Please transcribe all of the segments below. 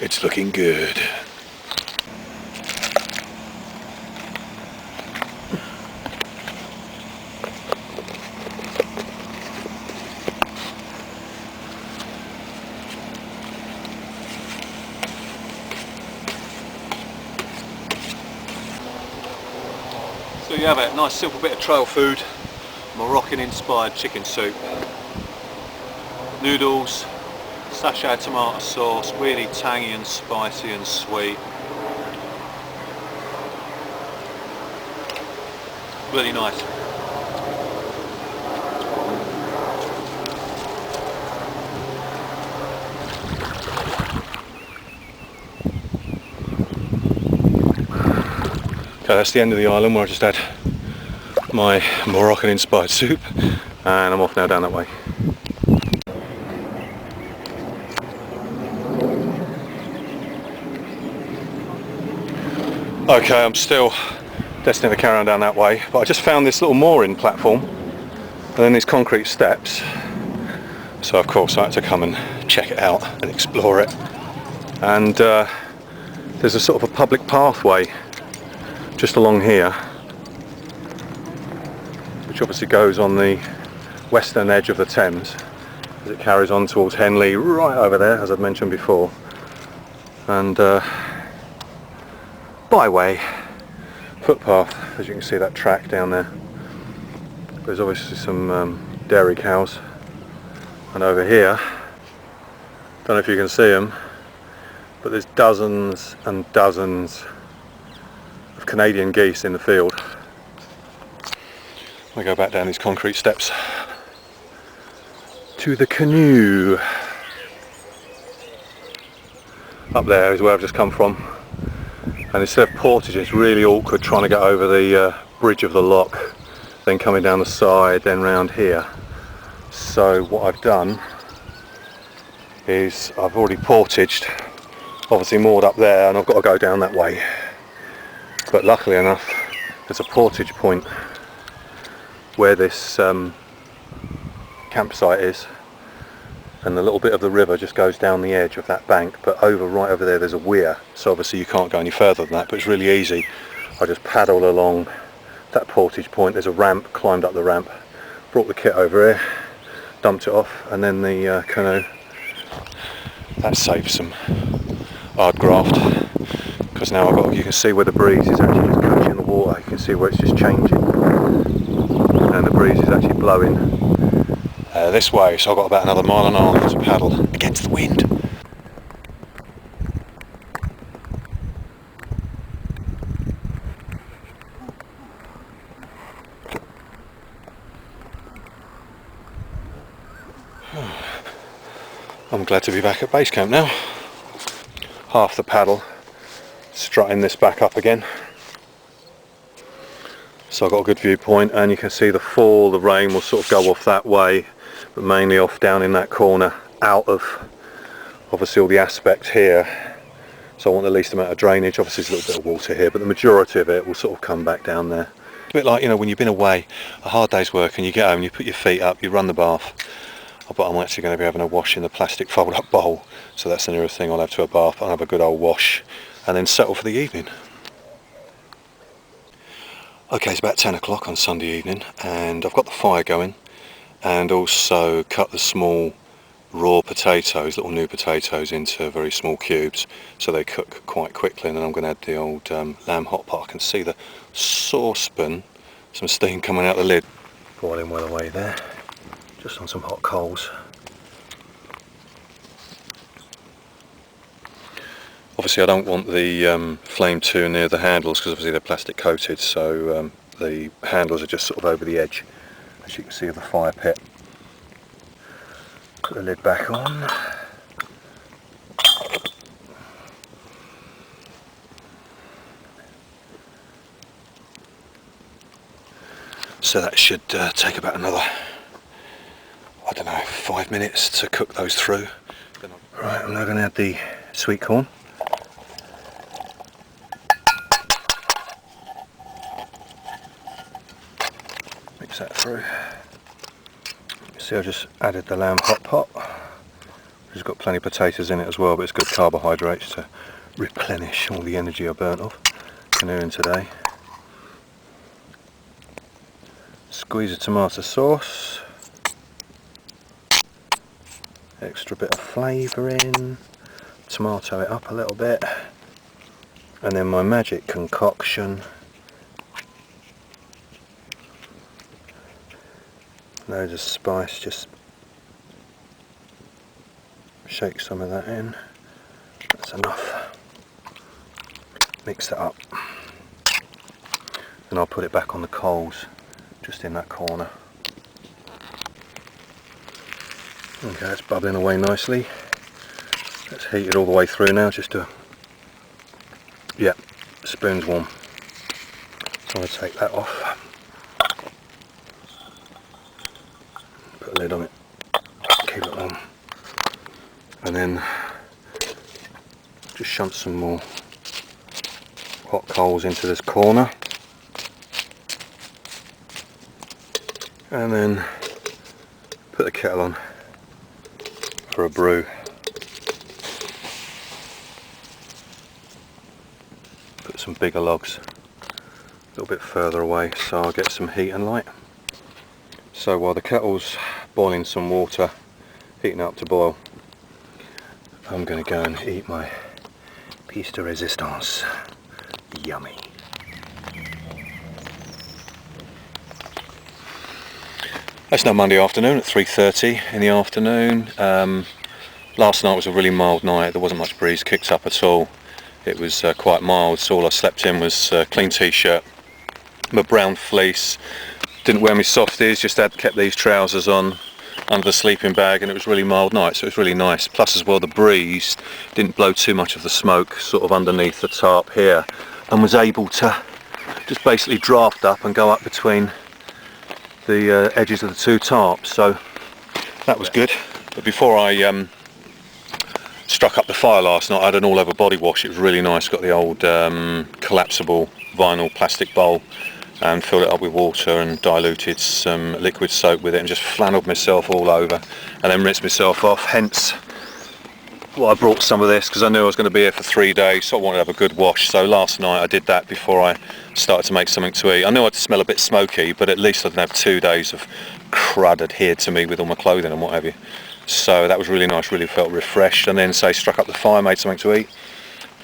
It's looking good. So you have a nice simple bit of trail food, Moroccan inspired chicken soup, noodles, sachet tomato sauce, really tangy and spicy and sweet. Really nice. Okay, that's the end of the island where I just had my Moroccan inspired soup, and I'm off now down that way. Okay, I'm still destined to carry on down that way, but I just found this little mooring platform and then these concrete steps, so of course I had to come and check it out and explore it. And there's a sort of a public pathway just along here, which obviously goes on the western edge of the Thames as it carries on towards Henley, right over there, as I've mentioned before. And byway, footpath, as you can see that track down there. There's obviously some dairy cows, and over here, don't know if you can see them, but there's dozens and dozens of Canadian geese in the field. We go back down these concrete steps to the Canoe. Up there is where I've just come from, and instead of portaging, it's really awkward trying to get over the bridge of the lock, then coming down the side, then round here. So what I've done is I've already portaged, obviously moored up there, and I've got to go down that way. But luckily enough, there's a portage point where this campsite is, and the little bit of the river just goes down the edge of that bank, but right over there there's a weir, so obviously you can't go any further than that, but it's really easy. I just paddle along that portage point, there's a ramp, climbed up the ramp, brought the kit over here, dumped it off, and then the canoe. That saves some hard graft, because now you can see where the breeze is actually just catching the water. You can see where it's just changing, and the breeze is actually blowing this way, so I've got about another mile and a half to paddle against the wind. I'm glad to be back at base camp now. Half the paddle, strutting this back up again. So I've got a good viewpoint, and you can see the fall, the rain will sort of go off that way, but mainly off down in that corner, out of obviously all the aspect here. So I want the least amount of drainage. Obviously there's a little bit of water here, but the majority of it will sort of come back down there. It's a bit like, you know, when you've been away, a hard day's work, and you get home, you put your feet up, you run the bath. But I'm actually going to be having a wash in the plastic fold-up bowl, so that's the nearest thing I'll have to a bath. I'll have a good old wash and then settle for the evening. Okay, it's about 10 o'clock on Sunday evening, and I've got the fire going, and also cut the small raw potatoes, little new potatoes, into very small cubes, so they cook quite quickly. And then I'm going to add the old lamb hot pot. I can see the saucepan, some steam coming out the lid. Boiling well away there, just on some hot coals. Obviously I don't want the flame too near the handles, because obviously they're plastic coated, so the handles are just sort of over the edge, as you can see, of the fire pit. Put the lid back on. So that should take about another, I don't know, 5 minutes to cook those through. Right, I'm now going to add the sweet corn. Mix that through. See, I just added the lamb hot pot, It's got plenty of potatoes in it as well, but it's good carbohydrates to replenish all the energy I burnt off canoeing today. Squeeze of tomato sauce, extra bit of flavour in, tomato it up a little bit, and then my magic concoction. Loads of spice, just shake some of that in. That's enough. Mix that up. And I'll put it back on the coals, just in that corner. Okay, it's bubbling away nicely. It's heated all the way through now, just to, yeah, spoon's warm. So I'm going to take that off. Put a lid on it, keep it on. And then just shunt some more hot coals into this corner. And then put the kettle on for a brew. Put some bigger logs a little bit further away so I'll get some heat and light. So while the kettle's boiling some water, heating up to boil, I'm going to go and eat my piece de resistance. Yummy. It's now Monday afternoon at 3:30 in the afternoon. Last night was a really mild night. There wasn't much breeze kicked up at all. It was quite mild, so all I slept in was a clean t-shirt, my brown fleece. Didn't wear my softies, just kept these trousers on under the sleeping bag, and it was a really mild night, so it was really nice. Plus as well, the breeze didn't blow too much of the smoke sort of underneath the tarp here, and was able to just basically draft up and go up between the edges of the two tarps, so that was good. But before I struck up the fire last night, I had an all over body wash. It was really nice. Got the old collapsible vinyl plastic bowl and filled it up with water and diluted some liquid soap with it and just flannelled myself all over and then rinsed myself off. Hence why I brought some of this, because I knew I was going to be here for 3 days, so I wanted to have a good wash. So last night I did that before I started to make something to eat. I knew I'd smell a bit smoky, but at least I didn't have 2 days of crud adhered to me with all my clothing and what have you. So that was really nice, really felt refreshed. And then struck up the fire, made something to eat.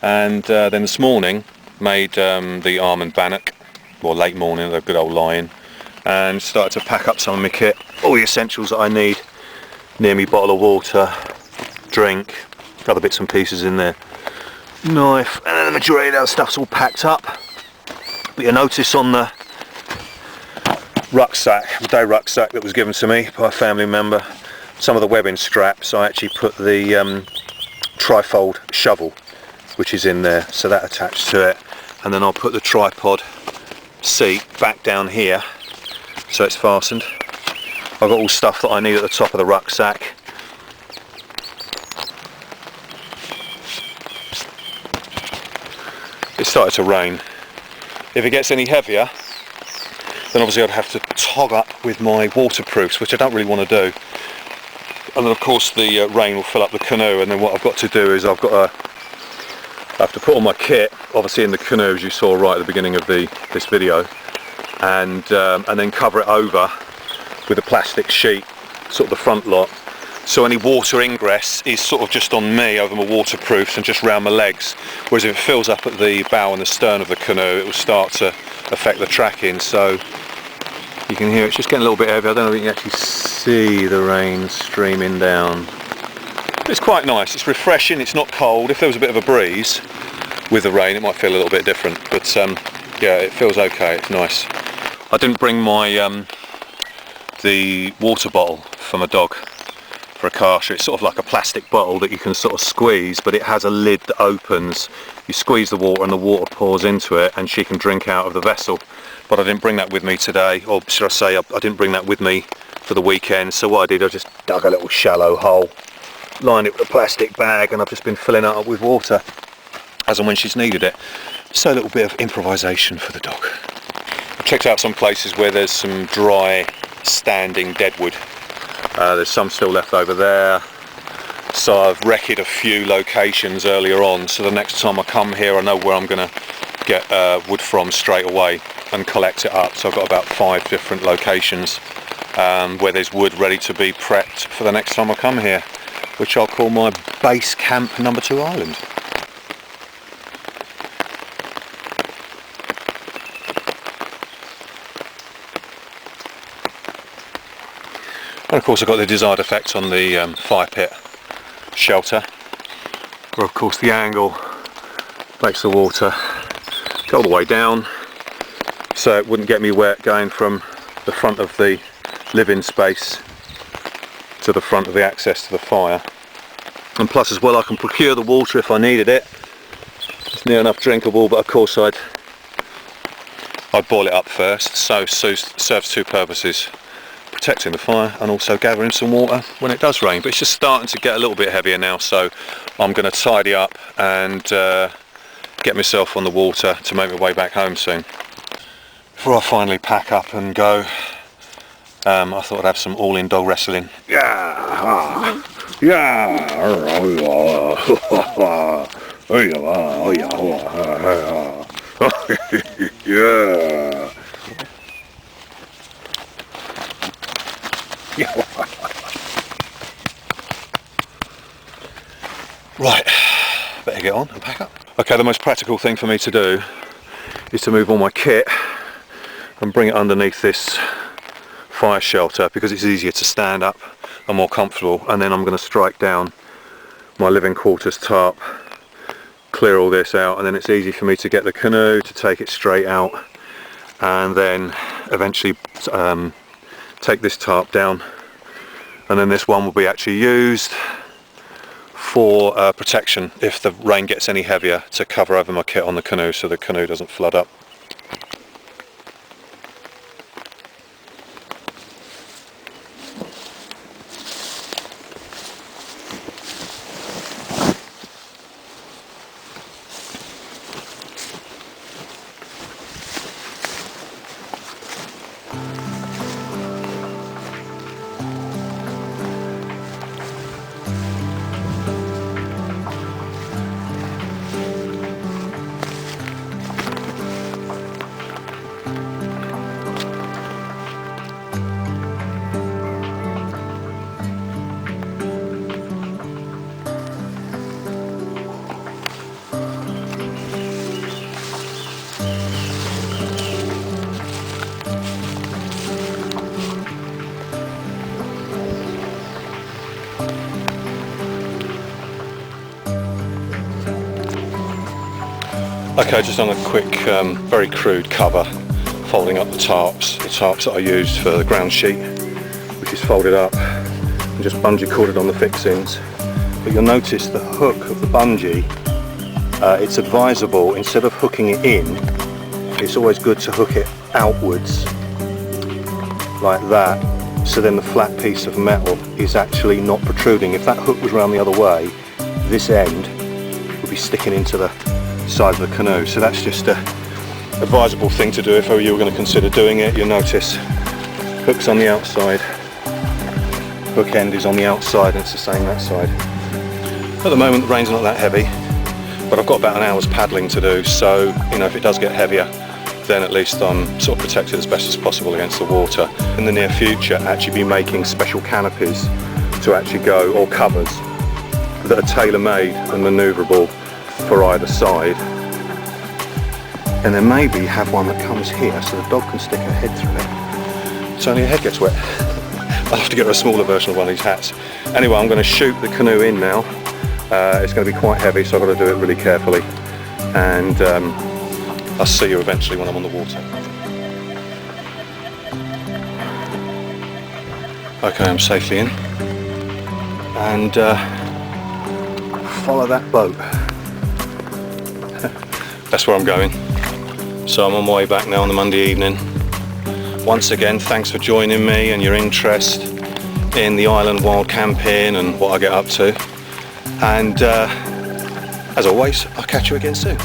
And then this morning made the almond bannock, or late morning, a good old lie-in, and started to pack up some of my kit, all the essentials that I need, near me, bottle of water, drink, other bits and pieces in there, knife, and then the majority of that stuff's all packed up. But you notice on the rucksack, the day rucksack that was given to me by a family member, some of the webbing straps, I actually put the trifold shovel which is in there, so that attached to it, and then I'll put the tripod seat back down here so it's fastened. I've got all stuff that I need at the top of the rucksack. It started to rain. If it gets any heavier, then obviously I'd have to tog up with my waterproofs, which I don't really want to do. And then of course the rain will fill up the canoe, and then what I've got to do is I have to put all my kit, obviously in the canoe as you saw right at the beginning of this video, and then cover it over with a plastic sheet, sort of the front lot. So any water ingress is sort of just on me over my waterproofs and just round my legs. Whereas if it fills up at the bow and the stern of the canoe, it will start to affect the tracking. So you can hear it's just getting a little bit heavy. I don't know if you can actually see the rain streaming down. It's quite nice, it's refreshing, it's not cold. If there was a bit of a breeze with the rain, it might feel a little bit different. But yeah, it feels okay, it's nice. I didn't bring my the water bottle for my dog for a kasha. It's sort of like a plastic bottle that you can sort of squeeze, but it has a lid that opens. You squeeze the water and the water pours into it and she can drink out of the vessel. But I didn't bring that with me today, or should I say I didn't bring that with me for the weekend. So what I did, I just dug a little shallow hole, lined it with a plastic bag, and I've just been filling it up with water as and when she's needed it. So a little bit of improvisation for the dog. I've checked out some places where there's some dry standing deadwood. There's some still left over there, So I've wrecked a few locations earlier on, so the next time I come here I know where I'm going to get wood from straight away and collect it up. So I've got about 5 different locations where there's wood ready to be prepped for the next time I come here, which I'll call my base camp number 2 island. And of course I've got the desired effect on the fire pit shelter, where of course the angle makes the water go all the way down, so it wouldn't get me wet going from the front of the living space to the front of the access to the fire. And plus as well, I can procure the water if I needed it. It's near enough drinkable, but of course I'd boil it up first, so serves 2 purposes: protecting the fire and also gathering some water when it does rain. But it's just starting to get a little bit heavier now, so I'm going to tidy up and get myself on the water to make my way back home soon. Before I finally pack up and go, I thought I'd have some all-in dog wrestling. Yeah, yeah, yeah. Right, better get on and pack up. Okay, the most practical thing for me to do is to move all my kit and bring it underneath this fire shelter, because it's easier to stand up and more comfortable. And then I'm going to strike down my living quarters tarp, clear all this out, and then it's easy for me to get the canoe, to take it straight out, and then eventually take this tarp down, and then this one will be actually used for protection if the rain gets any heavier, to cover over my kit on the canoe so the canoe doesn't flood up. Okay, just on a quick, very crude cover, folding up the tarps that I used for the ground sheet, which is folded up and just bungee corded on the fixings. But you'll notice the hook of the bungee, it's advisable, instead of hooking it in, it's always good to hook it outwards like that, so then the flat piece of metal is actually not protruding. If that hook was round the other way, this end would be sticking into the side of the canoe. So that's just a advisable thing to do if you were going to consider doing it. You'll notice hook's on the outside, hook end is on the outside, and it's the same that side. At the moment the rain's not that heavy, but I've got about an hour's paddling to do, so you know, if it does get heavier, then at least I'm sort of protected as best as possible against the water. In the near future, actually be making special canopies to actually go, or covers that are tailor-made and manoeuvrable for either side, and then maybe have one that comes here so the dog can stick her head through it. So only her head gets wet. I'll have to get her a smaller version of one of these hats. Anyway, I'm going to shoot the canoe in now. It's going to be quite heavy, so I've got to do it really carefully, and I'll see you eventually when I'm on the water. Okay, I'm safely in, and follow that boat. That's where I'm going. So I'm on my way back now on the Monday evening. Once again, thanks for joining me and your interest in the island wild camping and what I get up to. And as always, I'll catch you again soon.